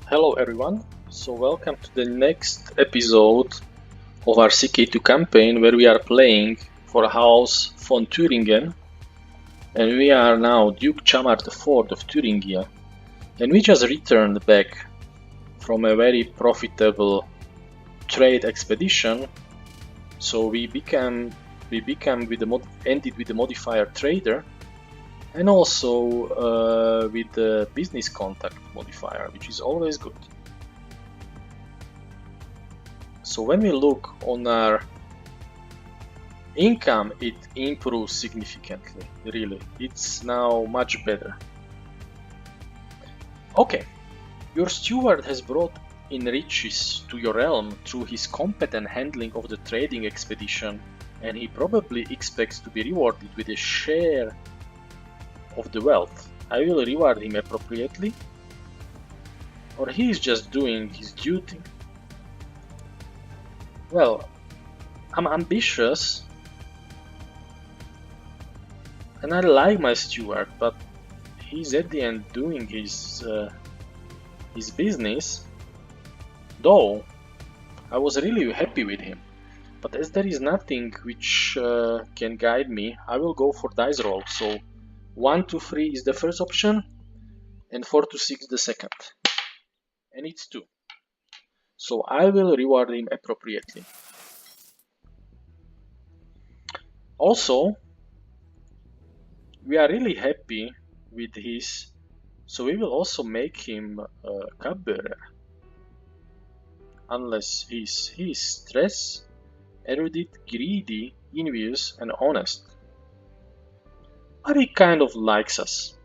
Hello everyone, so welcome to the next episode of our CK2 campaign where we are playing for House von Thuringen, and we are now Duke Chamar IV of Thuringia, and we just returned back from a very profitable trade expedition. So we ended with the modifier trader, and also with the business contact modifier, which is always good. So when we look on our income, it improves significantly, really. It's now much better. Okay, your steward has brought in riches to your realm through his competent handling of the trading expedition, and he probably expects to be rewarded with a share of the wealth. I will reward him appropriately, or he is just doing his duty. Well, I'm ambitious and I like my steward, but he's at the end doing his business. Though I was really happy with him, but as there is nothing which can guide me, I will go for dice roll. So 1 to 3 is the first option, and 4 to 6 the second, and it's 2. So I will reward him appropriately. Also, we are really happy with his, so we will also make him a cupbearer. Unless he's stress, erudite, greedy, envious, and honest. But he kind of likes us.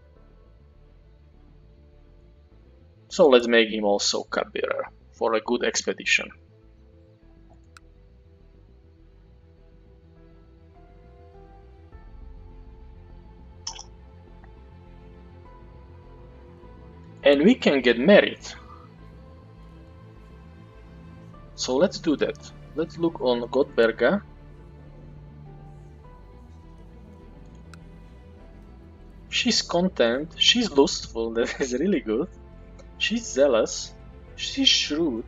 So let's make him also cupbearer for a good expedition. And we can get married. So let's do that. Let's look on Gottberga. She's content, she's lustful, that is really good. She's zealous, she's shrewd,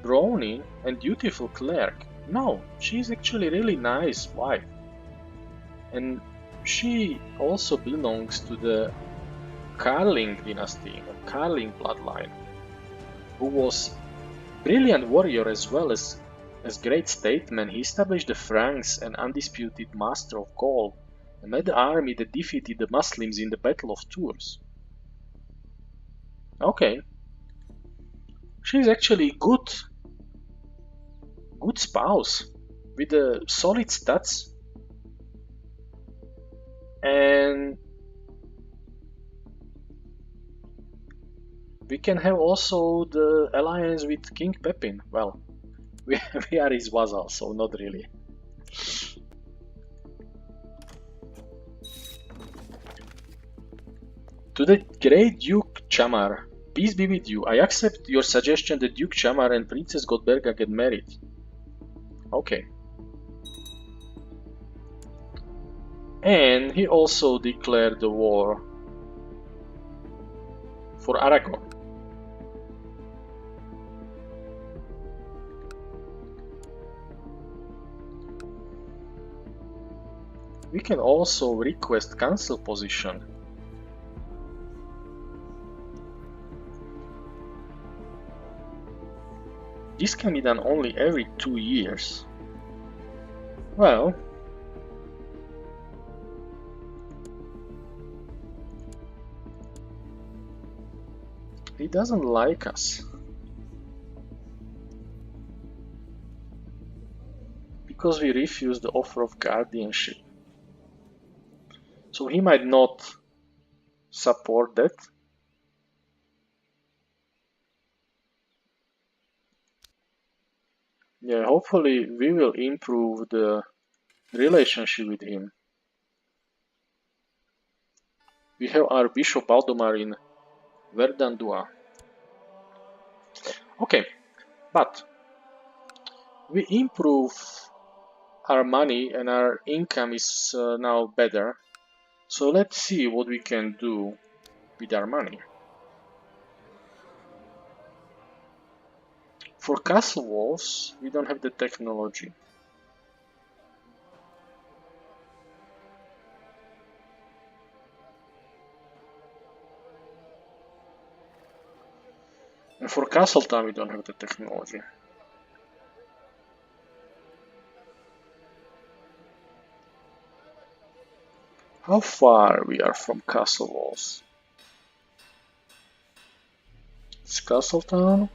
brawny, and dutiful clerk. No, she's actually really nice wife. And she also belongs to the Carling dynasty, a Carling bloodline, who was brilliant warrior as well as great statesman. He established the Franks, an undisputed master of Gaul, and led the army that defeated the Muslims in the Battle of Tours. Okay. She's actually good spouse with a solid stats, and we can have also the alliance with King Pepin. Well, we are his vassal, so not really. To the great Duke Chamar, peace be with you. I accept your suggestion that Duke Chamar and Princess Gottberga get married. Okay. And he also declared the war for Aragon. We can also request council position. This can be done only every 2 years. Well, he doesn't like us. Because we refuse the offer of guardianship. So he might not support that. Yeah, hopefully we will improve the relationship with him. We have our Bishop Valdemar in Verdandua. Okay, but we improve our money and our income is now better. So let's see what we can do with our money. For castle walls, we don't have the technology. And for castle town, we don't have the technology. How far we are from castle walls? It's castle town.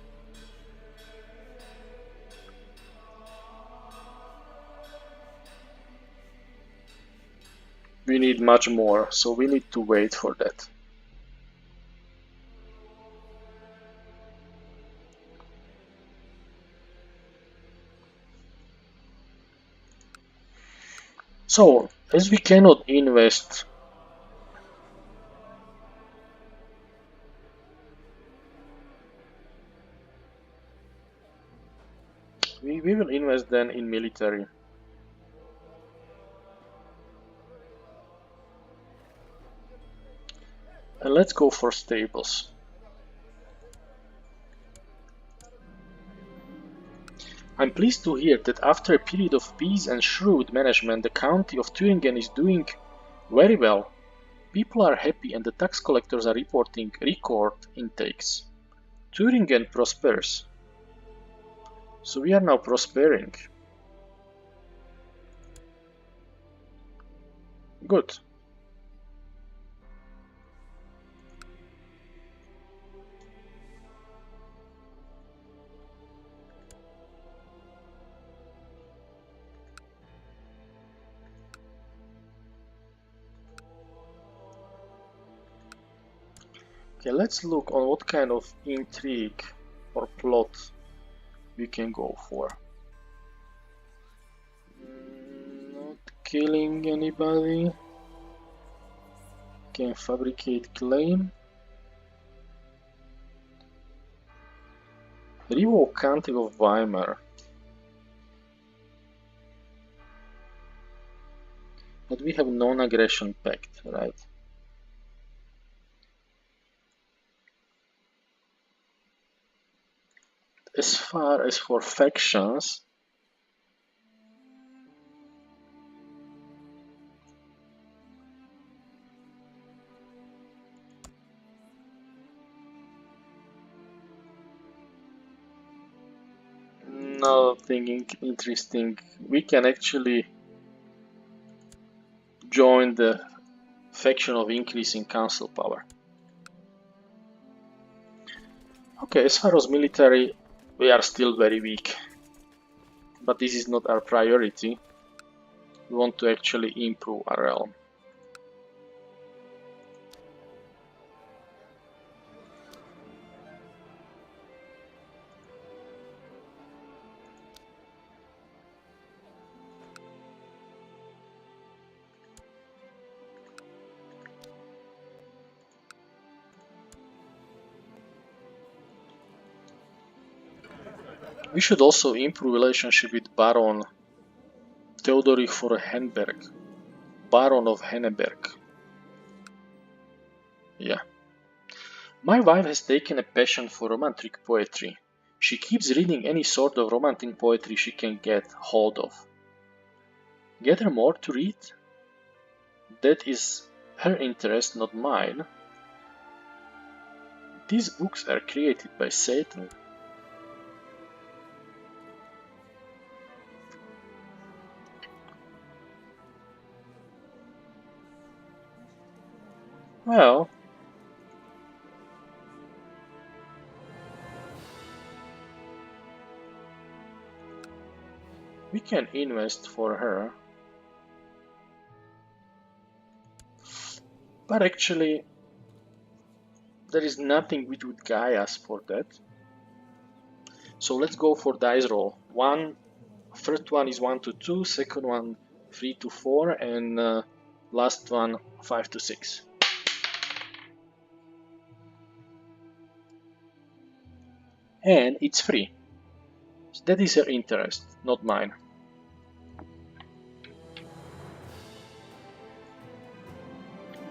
We need much more, so we need to wait for that. So, as we cannot invest we will invest then in military. And let's go for stables. I'm pleased to hear that after a period of peace and shrewd management, the county of Thuringen is doing very well. People are happy and the tax collectors are reporting record intakes. Thuringen prospers. So we are now prospering. Good. Okay, let's look on what kind of intrigue or plot we can go for. Not killing anybody. Can fabricate claim. Revoke County of Weimar. But we have non-aggression pact, right? As far as for factions, nothing interesting. We can actually join the faction of increasing council power. Okay, as far as military, we are still very weak. But this is not our priority. We want to actually improve our realm. We should also improve relationship with Baron Theodorich von Henneberg. Baron of Henneberg. Yeah. My wife has taken a passion for romantic poetry. She keeps reading any sort of romantic poetry she can get hold of. Get her more to read? That is her interest, not mine. These books are created by Satan. Well, we can invest for her. But actually, there is nothing which would guide us for that. So let's go for dice roll. First one is 1 to 2, second one 3 to 4, and last one 5 to 6. And it's free. So that is her interest, not mine.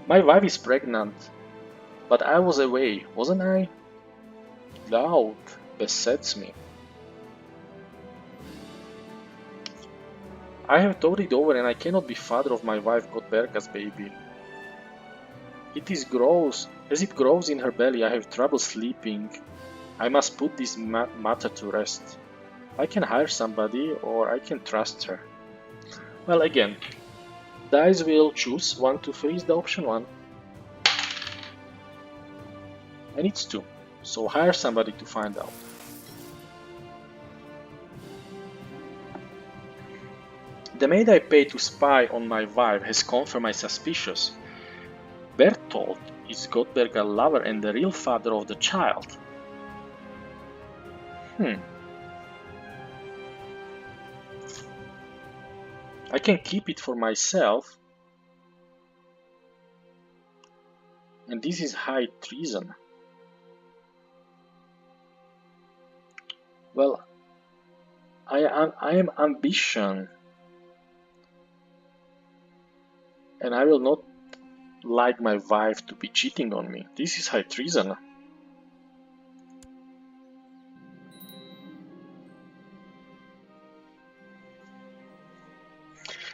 My wife is pregnant, but I was away, wasn't I? Doubt besets me. I have thought it over and I cannot be father of my wife Godberga's baby. As it grows in her belly, I have trouble sleeping. I must put this matter to rest. I can hire somebody or I can trust her. Well, again, dice will choose 1, 2, 3 is the option 1. And it's 2. So hire somebody to find out. The maid I paid to spy on my wife has confirmed my suspicions. Bertolt is Godberga's lover and the real father of the child. I can keep it for myself. And this is high treason. Well, I am ambition. And I will not like my wife to be cheating on me. This is high treason.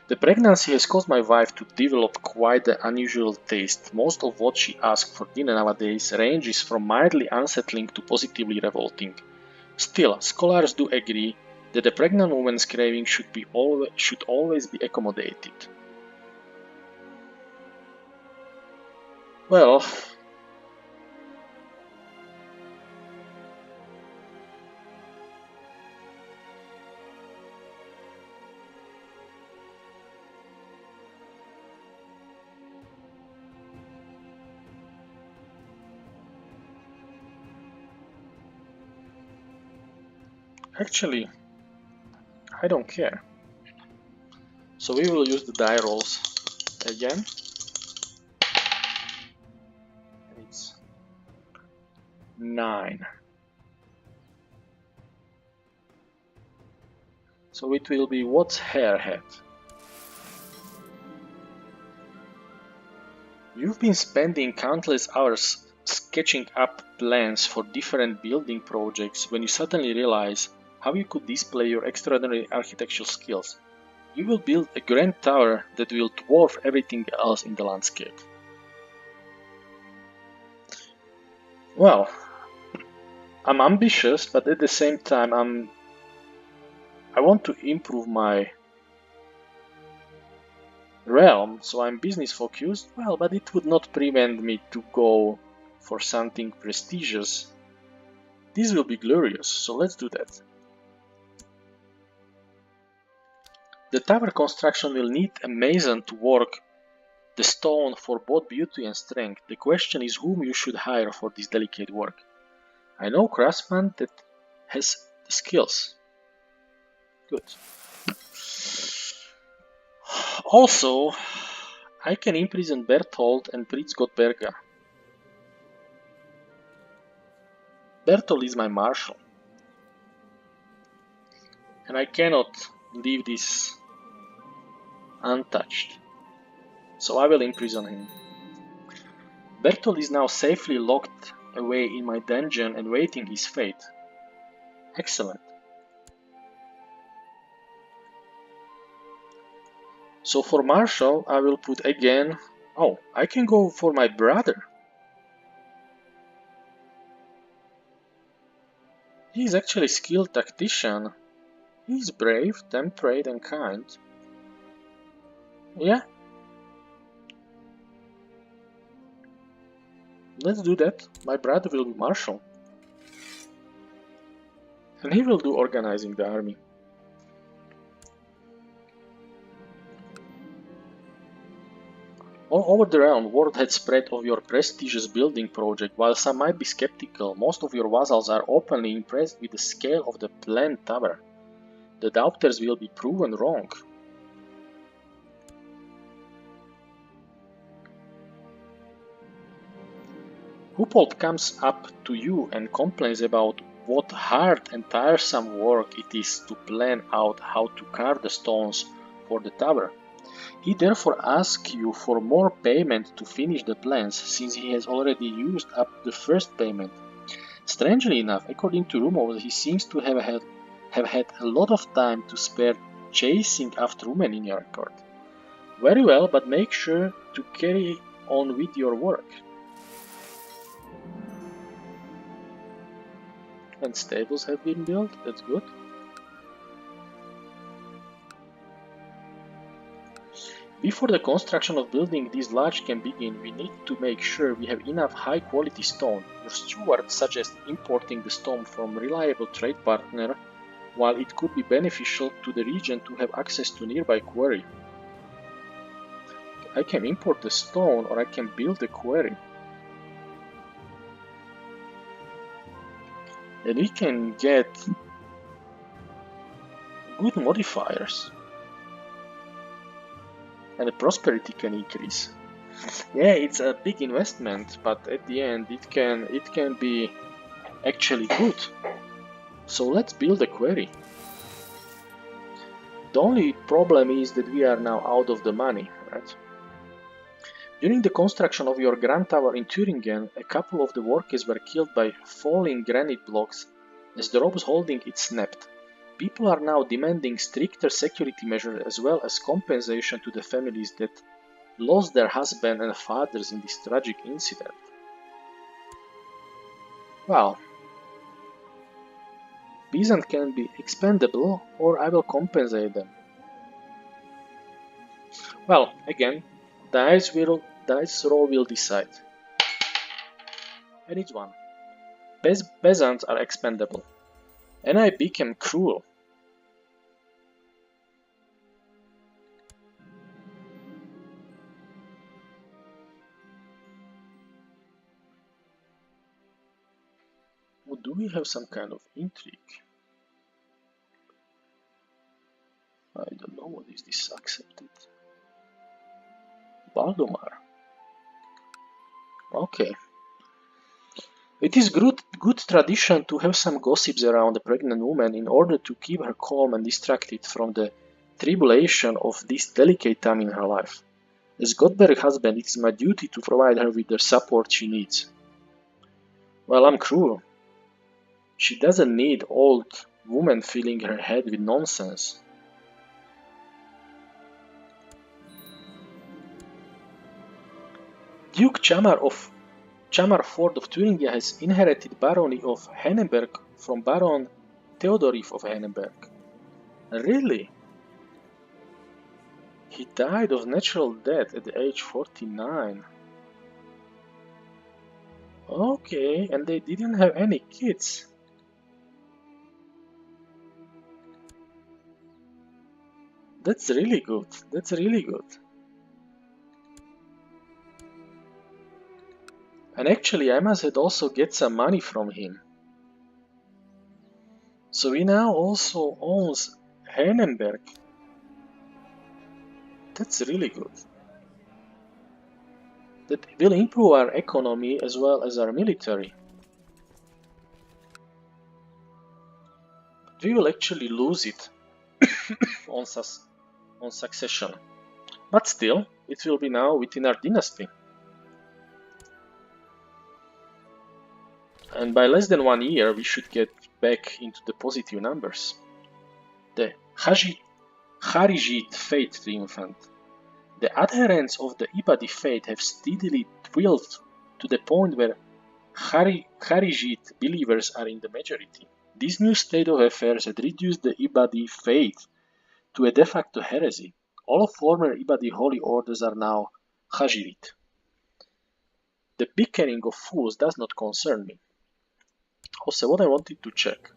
The pregnancy has caused my wife to develop quite an unusual taste. Most of what she asks for dinner nowadays ranges from mildly unsettling to positively revolting. Still, scholars do agree that the pregnant woman's craving should always be accommodated. Well, actually, I don't care. So we will use the die rolls again. It's 9. So it will be what's hair hat. You've been spending countless hours sketching up plans for different building projects when you suddenly realize how you could display your extraordinary architectural skills. You will build a grand tower that will dwarf everything else in the landscape. Well, I'm ambitious, but at the same time I want to improve my realm, so I'm business focused. Well, but it would not prevent me to go for something prestigious. This will be glorious, so let's do that. The tower construction will need a mason to work the stone for both beauty and strength. The question is whom you should hire for this delicate work. I know craftsman that has the skills. Good. Also, I can imprison Berthold and Prince Godberga. Berthold is my marshal. And I cannot leave this untouched. So I will imprison him. Berthold is now safely locked away in my dungeon and waiting his fate. Excellent. So for Marshall, I will put again... Oh, I can go for my brother. He is actually a skilled tactician. He is brave, temperate and kind. Yeah. Let's do that. My brother will be Marshal. And he will do organizing the army. All over the realm, word had spread of your prestigious building project. While some might be skeptical, most of your vassals are openly impressed with the scale of the planned tower. The doubters will be proven wrong. Hupold comes up to you and complains about what hard and tiresome work it is to plan out how to carve the stones for the tower. He therefore asks you for more payment to finish the plans, since he has already used up the first payment. Strangely enough, according to rumors, he seems to have had a lot of time to spare chasing after women in your record. Very well, but make sure to carry on with your work. And stables have been built, that's good. Before the construction of building this large can begin, we need to make sure we have enough high quality stone. Your steward suggests importing the stone from a reliable trade partner, while it could be beneficial to the region to have access to nearby quarry. I can import the stone or I can build a quarry. And we can get good modifiers. And the prosperity can increase. Yeah, it's a big investment, but at the end it can be actually good. So let's build a quarry. The only problem is that we are now out of the money, right? During the construction of your Grand Tower in Thuringen, a couple of the workers were killed by falling granite blocks as the ropes holding it snapped. People are now demanding stricter security measures as well as compensation to the families that lost their husbands and fathers in this tragic incident. Well, peasants can be expendable or I will compensate them. Well, again, dice roll will decide. And it's one. Peasants are expendable. And I became cruel. Do we have some kind of intrigue? I don't know what is this accepted. Baldomar. Okay. It is good tradition to have some gossips around a pregnant woman in order to keep her calm and distracted from the tribulation of this delicate time in her life. As Godberg's husband, it is my duty to provide her with the support she needs. Well, I'm cruel. She doesn't need old woman filling her head with nonsense. Duke Chamar-Ford of Thuringen has inherited barony of Hennenberg from Baron Theodorif of Hennenberg. Really? He died of natural death at the age 49. Okay, and they didn't have any kids. That's really good. That's really good. And actually, I must also get some money from him. So he now also owns Hernenberg. That's really good. That will improve our economy as well as our military. We will actually lose it on succession. But still, it will be now within our dynasty. And by less than 1 year, we should get back into the positive numbers. The Kharijite Faith triumphant. The adherents of the Ibadi faith have steadily dwindled to the point where Kharijite believers are in the majority. This new state of affairs had reduced the Ibadi faith to a de facto heresy. All former Ibadi holy orders are now Khajirite. The bickering of fools does not concern me. Also, what I wanted to check.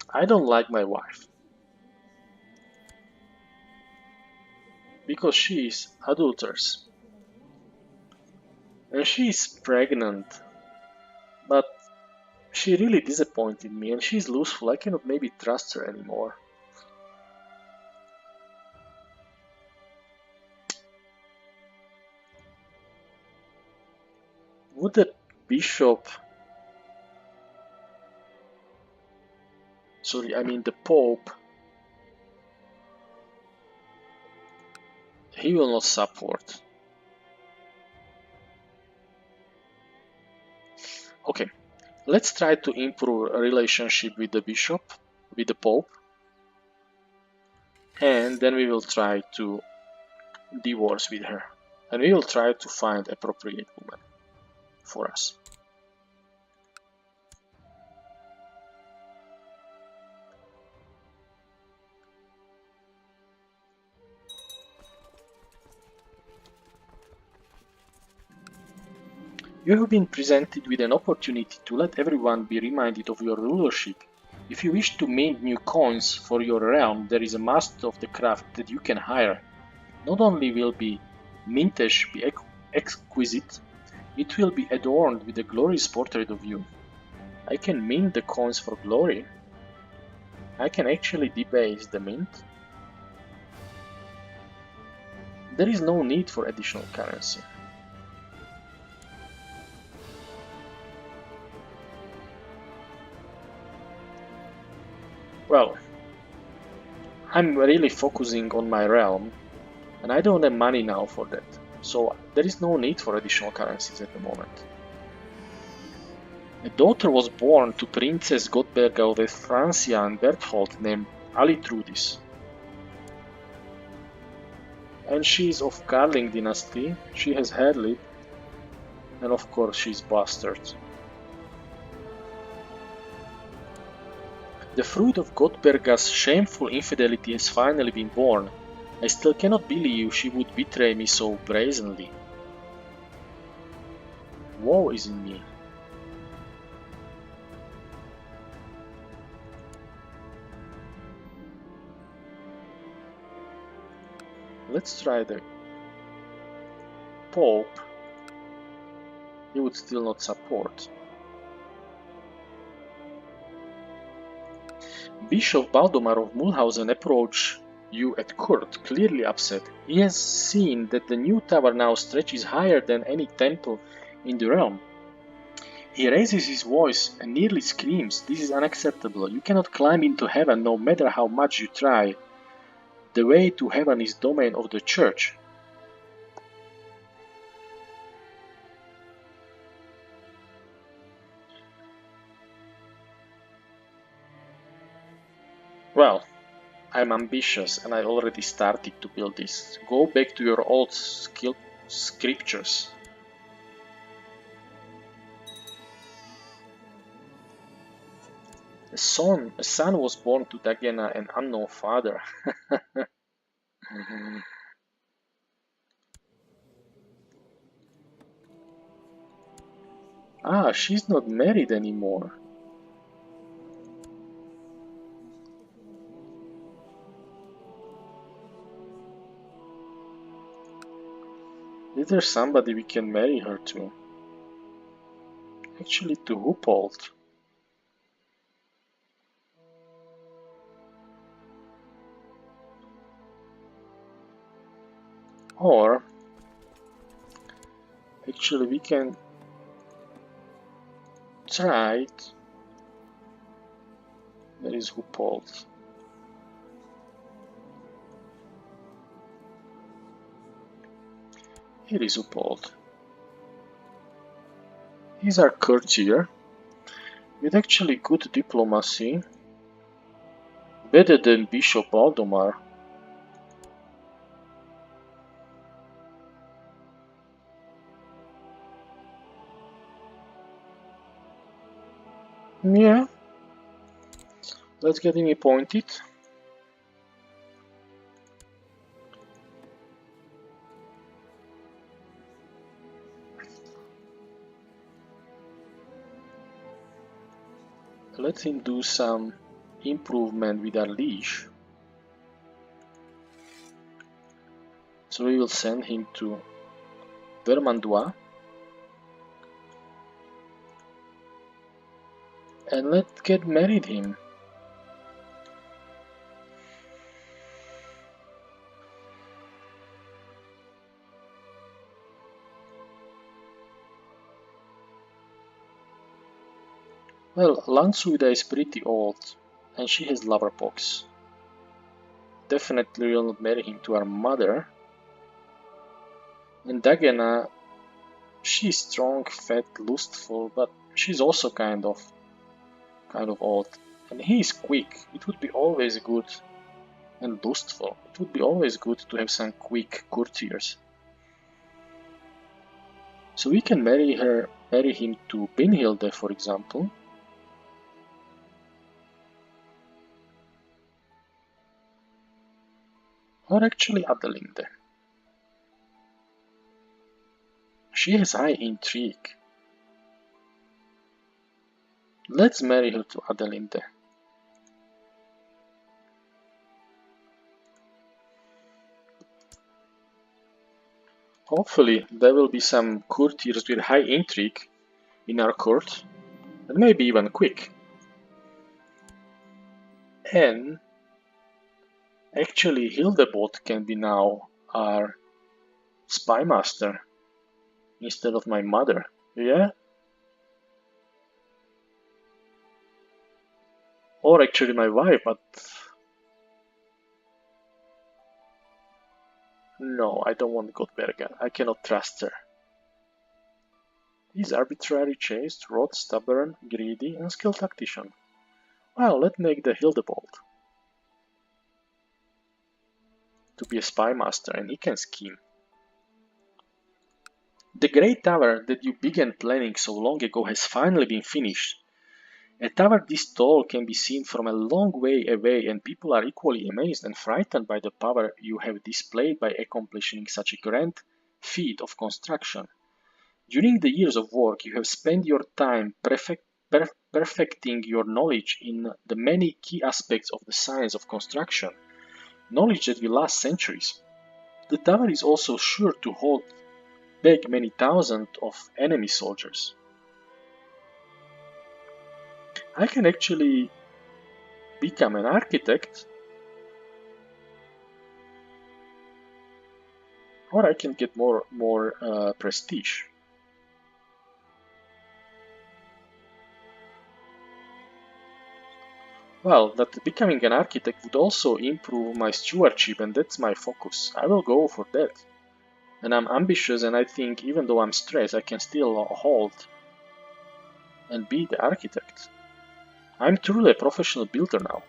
I don't like my wife. Because she is adulterous. And she is pregnant. But she really disappointed me and she is loseful. I cannot maybe trust her anymore. Would the bishop... Sorry, I mean the Pope. He will not support. Okay, let's try to improve a relationship with the bishop, with the Pope. And then we will try to divorce with her. And we will try to find appropriate woman for us. You have been presented with an opportunity to let everyone be reminded of your rulership. If you wish to mint new coins for your realm, there is a master of the craft that you can hire. Not only will the mintage be exquisite, it will be adorned with a glorious portrait of you. I can mint the coins for glory. I can actually debase the mint. There is no need for additional currency. Well, I'm really focusing on my realm, and I don't have money now for that, so there is no need for additional currencies at the moment. A daughter was born to Princess Gottberga of Francia and Berthold named Alitrudis. And she is of Karling dynasty, she has hair lip, and of course she is bastard. The fruit of Gottberga's shameful infidelity has finally been born. I still cannot believe she would betray me so brazenly. Woe is in me. Let's try the Pope. He would still not support. Bishop Baldomar of Mulhausen approached you at court, clearly upset. He has seen that the new tower now stretches higher than any temple in the realm. He raises his voice and nearly screams, "This is unacceptable. You cannot climb into heaven no matter how much you try. The way to heaven is domain of the church." Well, I'm ambitious and I already started to build this. Go back to your old scriptures. A son was born to Dagena, an unknown father. Ah, she's not married anymore. Is there somebody we can marry her to? Actually, to Hupold. Or, actually, we can try it. There is Hupold. Here is Hupold. He's our courtier, with actually good diplomacy. Better than Bishop Aldomar. Yeah. Let's get him appointed. Let him do some improvement with our liege. So we will send him to Vermandois. And let's get married him. Well, Lansuida is pretty old, and she has lover pox. Definitely will not marry him to her mother. And Dagena, she's strong, fat, lustful, but she's also kind of old. And he is quick. It would be always good and lustful. It would be always good to have some quick courtiers. So we can marry him to Brynhilde, for example. Or actually Adelinde. She has high intrigue. Let's marry her to Adelinde. Hopefully there will be some courtiers with high intrigue in our court, and maybe even quick. And actually Hildebold can be now our spy master instead of my mother, yeah? Or actually my wife, but no, I don't want Gottberga. I cannot trust her. He's arbitrary, chaste, rude, stubborn, greedy, and skilled tactician. Well, let's make the Hildebold to be a spy master, and he can scheme. The great tower that you began planning so long ago has finally been finished. A tower this tall can be seen from a long way away, and people are equally amazed and frightened by the power you have displayed by accomplishing such a grand feat of construction. During the years of work, you have spent your time perfecting your knowledge in the many key aspects of the science of construction, knowledge that will last centuries. The tower is also sure to hold back many thousands of enemy soldiers. I can actually become an architect, or I can get more prestige. Well, that becoming an architect would also improve my stewardship, and that's my focus. I will go for that. And I'm ambitious, and I think even though I'm stressed, I can still hold and be the architect. I'm truly a professional builder now.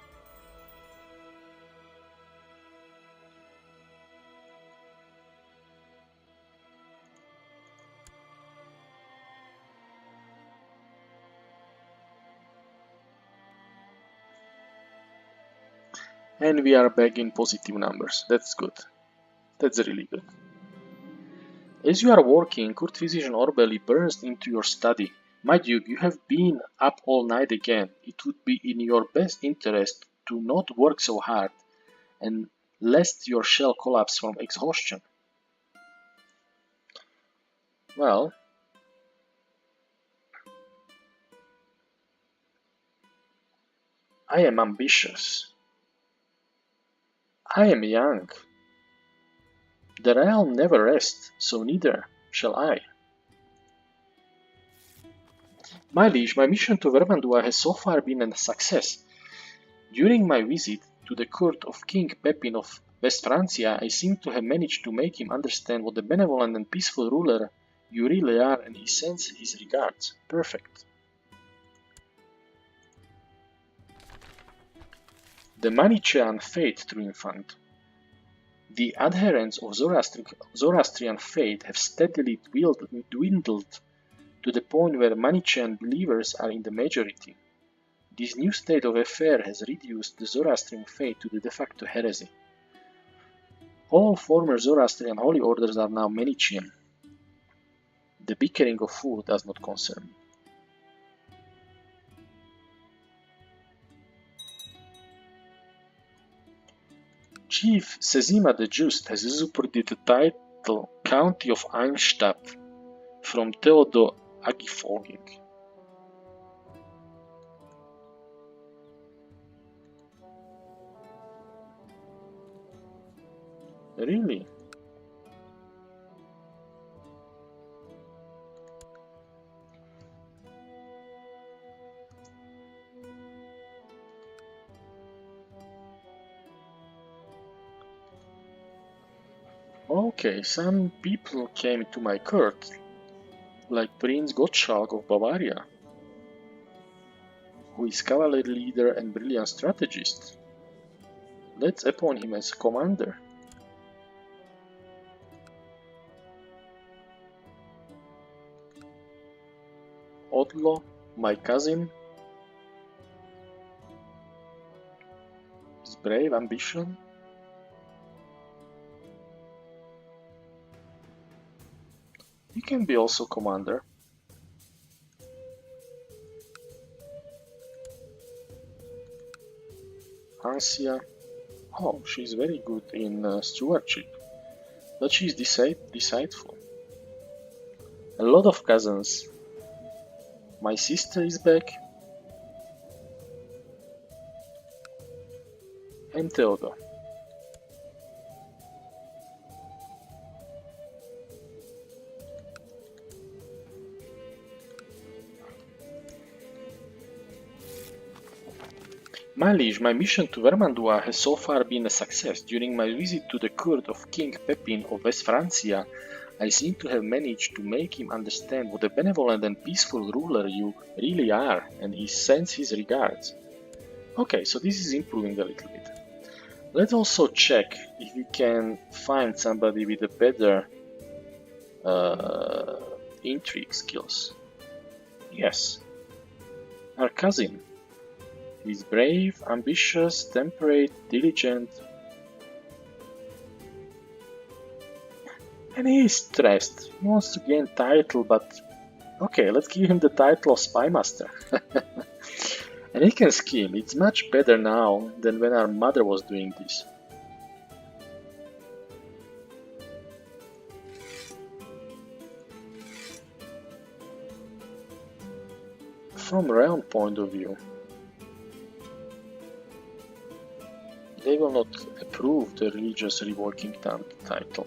And we are back in positive numbers. That's good. That's really good. As you are working, Court Physician Orbeli bursts into your study. My duke, you have been up all night again. It would be in your best interest to not work so hard, and lest your shell collapse from exhaustion. Well, I am ambitious. I am young. The realm never rests, so neither shall I. My liege, my mission to Vermandua has so far been a success. During my visit to the court of King Pepin of West Francia, I seem to have managed to make him understand what a benevolent and peaceful ruler you really are, and he sends his regards. Perfect. The Manichaean faith triumphant. The adherents of Zoroastrian faith have steadily dwindled to the point where Manichaean believers are in the majority. This new state of affairs has reduced the Zoroastrian faith to the de facto heresy. All former Zoroastrian holy orders are now Manichaean. The bickering of food does not concern me. Chief Sezima the Just has usurped the title County of Einstab from Theodor Agifolging. Really? Okay, some people came to my court, like Prince Gottschalk of Bavaria, who is cavalry leader and brilliant strategist. Let's appoint him as commander. Odlo, my cousin. His brave ambition. He can be also commander. Ansia. Oh, she's very good in stewardship. But she's decideful. A lot of cousins. My sister is back. And Theodore. My liege, my mission to Vermandois has so far been a success. During my visit to the court of King Pepin of West Francia, I seem to have managed to make him understand what a benevolent and peaceful ruler you really are, and he sends his regards. Okay, so this is improving a little bit. Let's also check if we can find somebody with a better intrigue skills. Yes, our cousin. He's brave, ambitious, temperate, diligent, and he is stressed. He wants to gain title, but okay, let's give him the title of Spymaster. And he can scheme. It's much better now than when our mother was doing this. From realm point of view, they will not approve the religious revoking title.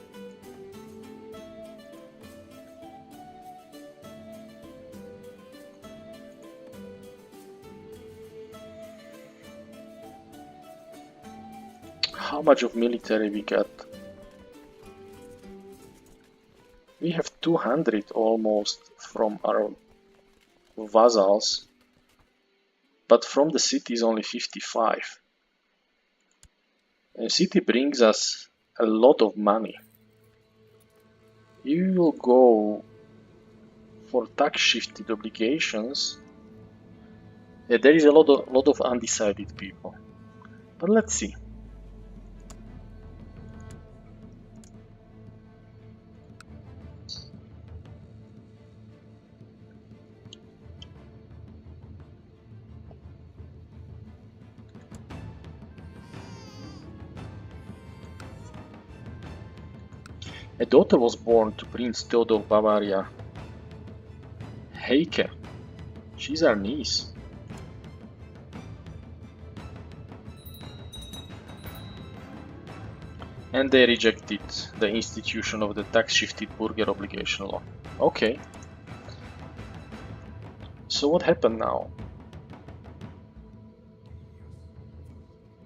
How much of military we got? We have 200 almost from our vassals, but from the city is only 55. And the city brings us a lot of money. You will go for tax shifted obligations. Yeah, there is a lot of undecided people, but let's see. A daughter was born to Prince Theodore of Bavaria. Heike. She's our niece. And they rejected the institution of the tax-shifted burgher obligation law. Okay. So what happened now?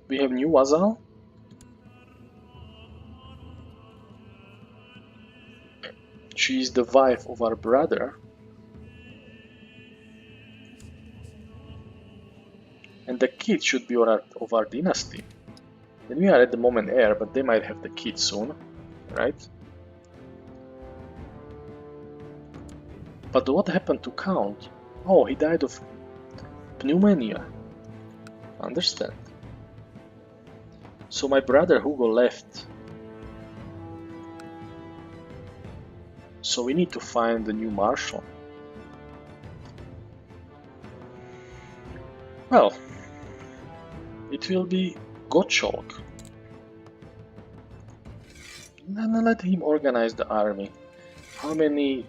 We have new vassal? She is the wife of our brother. And the kid should be of our dynasty. And we are at the moment heir, but they might have the kid soon, right? But what happened to Count? Oh, he died of pneumonia. Understand. So my brother Hugo left. So we need to find the new marshal. Well, it will be Gottschalk. Then let him organize the army. How many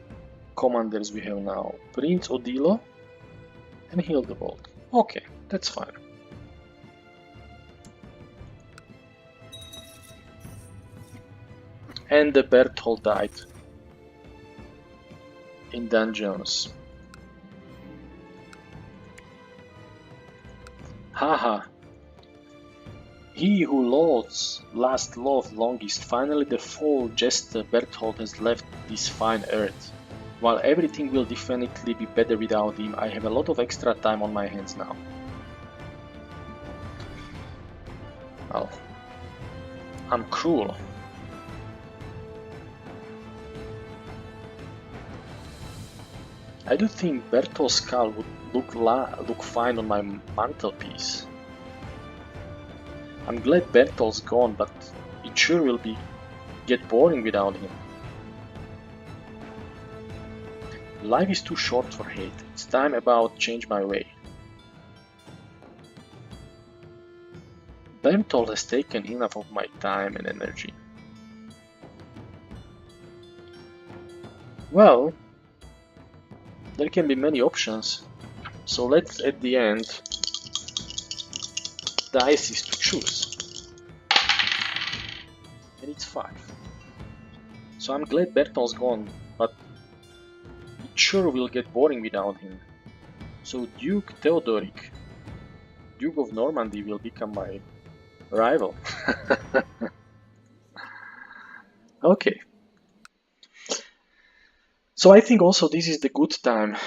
commanders we have now? Prince Odilo and Hildebold. Okay, that's fine. And the Berthold died in dungeons. Haha. He who last loved longest, finally the foul jester Berthold has left this fine earth. While everything will definitely be better without him, I have a lot of extra time on my hands now. Well, I'm cruel. I do think Bertol's skull would look fine on my mantelpiece. I'm glad Bertol's gone, but it sure will get boring without him. Life is too short for hate. It's time about change my way. Bertol has taken enough of my time and energy. Well, there can be many options, so let's at the end dice is to choose, and it's 5. So I'm glad Bertol's gone, but it sure will get boring without him. So Duke Theodoric, Duke of Normandy, will become my rival. Okay. So I think also this is the good time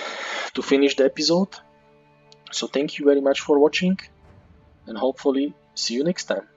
to finish the episode. So thank you very much for watching, and hopefully see you next time.